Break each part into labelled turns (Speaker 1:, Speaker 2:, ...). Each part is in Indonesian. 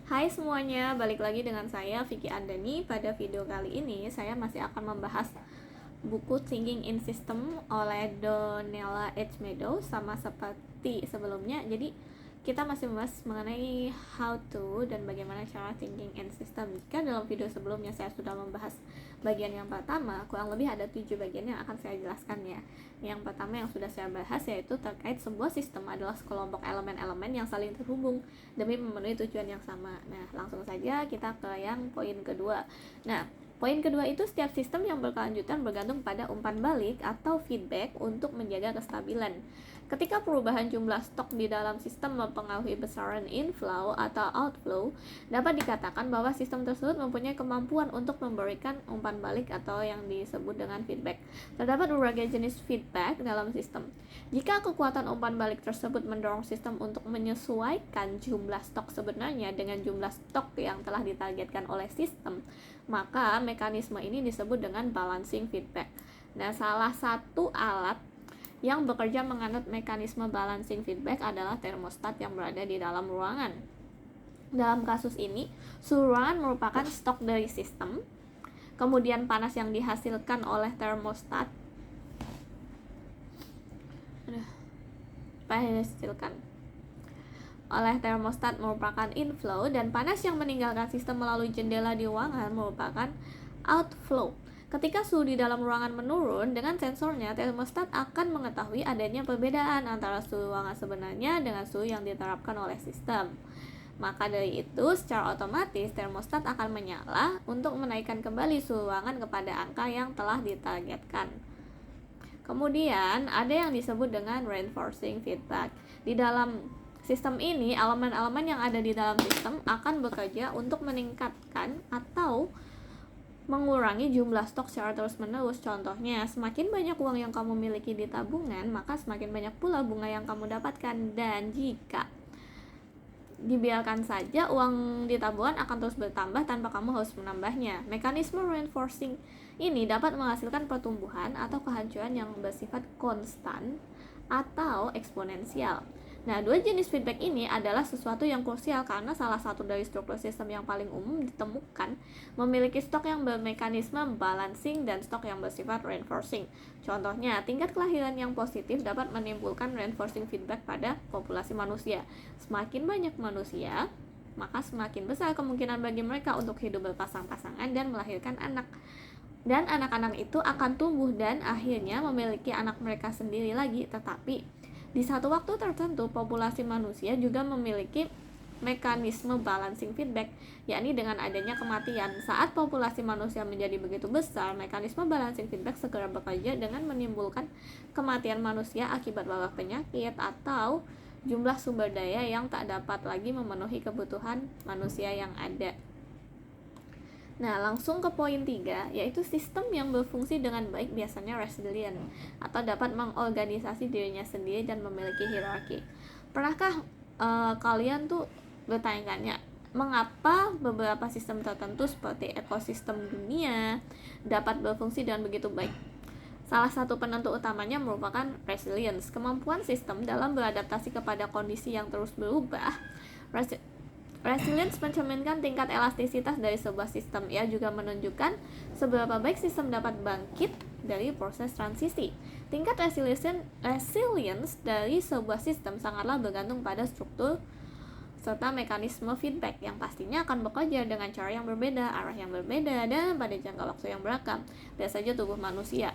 Speaker 1: Hai semuanya, balik lagi dengan saya Vicky Andani. Pada video kali ini saya masih akan membahas buku Thinking in System oleh Donella H. Meadows. Sama seperti sebelumnya, jadi kita masih membahas mengenai how to dan bagaimana cara thinking in system. Jika dalam video sebelumnya saya sudah membahas bagian yang pertama, kurang lebih ada 7 bagian yang akan saya jelaskan ya. Yang pertama yang sudah saya bahas yaitu terkait sebuah sistem adalah sekelompok elemen-elemen yang saling terhubung demi memenuhi tujuan yang sama. Nah, langsung saja kita ke yang poin kedua. Nah, poin kedua itu setiap sistem yang berkelanjutan bergantung pada umpan balik atau feedback untuk menjaga kestabilan. Ketika perubahan jumlah stok di dalam sistem mempengaruhi besaran inflow atau outflow, dapat dikatakan bahwa sistem tersebut mempunyai kemampuan untuk memberikan umpan balik atau yang disebut dengan feedback. Terdapat berbagai jenis feedback dalam sistem. Jika kekuatan umpan balik tersebut mendorong sistem untuk menyesuaikan jumlah stok sebenarnya dengan jumlah stok yang telah ditargetkan oleh sistem, maka mekanisme ini disebut dengan balancing feedback. Nah, salah satu alat yang bekerja menganut mekanisme balancing feedback adalah termostat yang berada di dalam ruangan. Dalam kasus ini, suhu ruangan merupakan stok dari sistem, kemudian panas yang dihasilkan oleh termostat merupakan inflow, dan panas yang meninggalkan sistem melalui jendela di ruangan merupakan outflow. Ketika suhu di dalam ruangan menurun, dengan sensornya, termostat akan mengetahui adanya perbedaan antara suhu ruangan sebenarnya dengan suhu yang diterapkan oleh sistem. Maka dari itu, secara otomatis termostat akan menyala untuk menaikkan kembali suhu ruangan kepada angka yang telah ditargetkan. Kemudian, ada yang disebut dengan reinforcing feedback. Di dalam sistem ini, elemen-elemen yang ada di dalam sistem akan bekerja untuk meningkatkan atau mengurangi jumlah stok secara terus-menerus. Contohnya, semakin banyak uang yang kamu miliki di tabungan, maka semakin banyak pula bunga yang kamu dapatkan. Dan jika dibiarkan saja, uang di tabungan akan terus bertambah tanpa kamu harus menambahnya. Mekanisme reinforcing ini dapat menghasilkan pertumbuhan atau kehancuran yang bersifat konstan atau eksponensial. Nah, dua jenis feedback ini adalah sesuatu yang krusial karena salah satu dari struktur sistem yang paling umum ditemukan memiliki stok yang bermekanisme balancing dan stok yang bersifat reinforcing. Contohnya, tingkat kelahiran yang positif dapat menimbulkan reinforcing feedback pada populasi manusia. Semakin banyak manusia, maka semakin besar kemungkinan bagi mereka untuk hidup berpasang-pasangan dan melahirkan anak. Dan anak-anak itu akan tumbuh dan akhirnya memiliki anak mereka sendiri lagi. Tetapi di satu waktu tertentu, populasi manusia juga memiliki mekanisme balancing feedback, yakni dengan adanya kematian. Saat populasi manusia menjadi begitu besar, mekanisme balancing feedback segera bekerja dengan menimbulkan kematian manusia akibat wabah penyakit atau jumlah sumber daya yang tak dapat lagi memenuhi kebutuhan manusia yang ada. Nah, langsung ke poin 3, yaitu sistem yang berfungsi dengan baik biasanya resilient atau dapat mengorganisasi dirinya sendiri dan memiliki hierarki. Pernahkah kalian tuh bertanya-tanya mengapa beberapa sistem tertentu seperti ekosistem dunia dapat berfungsi dengan begitu baik? Salah satu penentu utamanya merupakan resilience, kemampuan sistem dalam beradaptasi kepada kondisi yang terus berubah. Resilience mencerminkan tingkat elastisitas dari sebuah sistem. Ia juga menunjukkan seberapa baik sistem dapat bangkit dari proses transisi. Tingkat resilience dari sebuah sistem sangatlah bergantung pada struktur serta mekanisme feedback yang pastinya akan bekerja dengan cara yang berbeda, arah yang berbeda, dan pada jangka waktu yang beragam. Lihat saja tubuh manusia.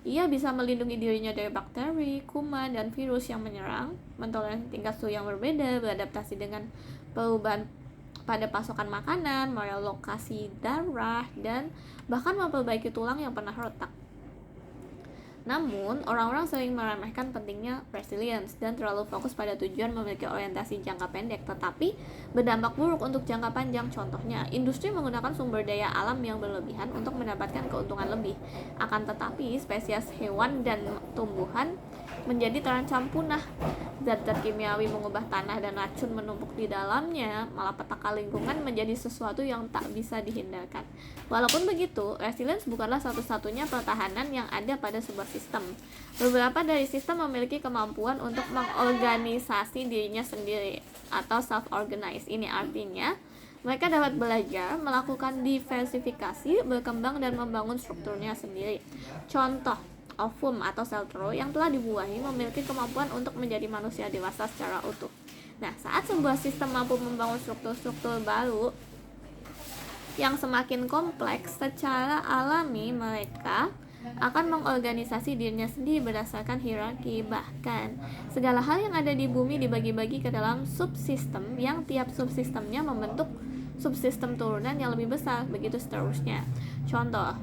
Speaker 1: Ia bisa melindungi dirinya dari bakteri, kuman, dan virus yang menyerang, mentoleransi tingkat suhu yang berbeda, beradaptasi dengan perubahan pada pasokan makanan, merelokasi darah, dan bahkan memperbaiki tulang yang pernah retak. Namun, orang-orang sering meremehkan pentingnya resilience dan terlalu fokus pada tujuan memiliki orientasi jangka pendek, tetapi berdampak buruk untuk jangka panjang. Contohnya, industri menggunakan sumber daya alam yang berlebihan untuk mendapatkan keuntungan lebih. Akan tetapi, spesies hewan dan tumbuhan menjadi terancam punah. Zat-zat kimiawi mengubah tanah dan racun menumpuk di dalamnya, malapetaka lingkungan menjadi sesuatu yang tak bisa dihindarkan. Walaupun begitu, resilience bukanlah satu-satunya pertahanan yang ada pada sebuah sistem. Beberapa dari sistem memiliki kemampuan untuk mengorganisasi dirinya sendiri atau self-organize. Ini artinya Mereka dapat belajar, melakukan diversifikasi, berkembang, dan membangun strukturnya sendiri. Contoh, ovum atau sel telur yang telah dibuahi memiliki kemampuan untuk menjadi manusia dewasa secara utuh. Nah, saat sebuah sistem mampu membangun struktur-struktur baru yang semakin kompleks, secara alami mereka akan mengorganisasi dirinya sendiri berdasarkan hierarki. Bahkan, segala hal yang ada di bumi dibagi-bagi ke dalam subsistem yang tiap subsistemnya membentuk subsistem turunan yang lebih besar, begitu seterusnya. Contoh,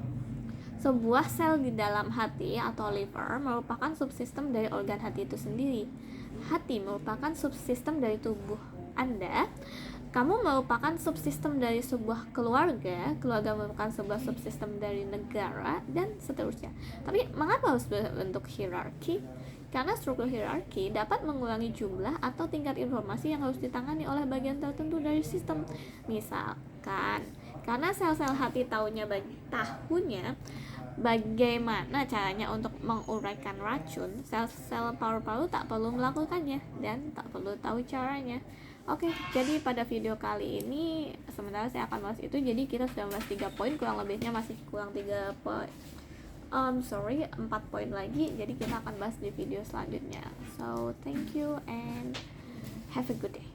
Speaker 1: sebuah sel di dalam hati atau liver merupakan subsistem dari organ hati itu sendiri. Hati merupakan subsistem dari tubuh Anda. Kamu merupakan subsistem dari sebuah keluarga merupakan sebuah subsistem dari negara, dan seterusnya. Tapi mengapa harus berbentuk hierarki? Karena struktur hierarki dapat mengurangi jumlah atau tingkat informasi yang harus ditangani oleh bagian tertentu dari sistem. Misalkan, karena sel-sel hati tahunya bagaimana caranya untuk menguraikan racun, sel-sel paru-paru tak perlu melakukannya dan tak perlu tahu caranya. Oke, jadi pada video kali ini sementara saya akan bahas itu. Jadi kita sudah bahas 3 poin, kurang lebihnya masih kurang 3 poin. 4 poin lagi. Jadi kita akan bahas di video selanjutnya. So, thank you and have a good day.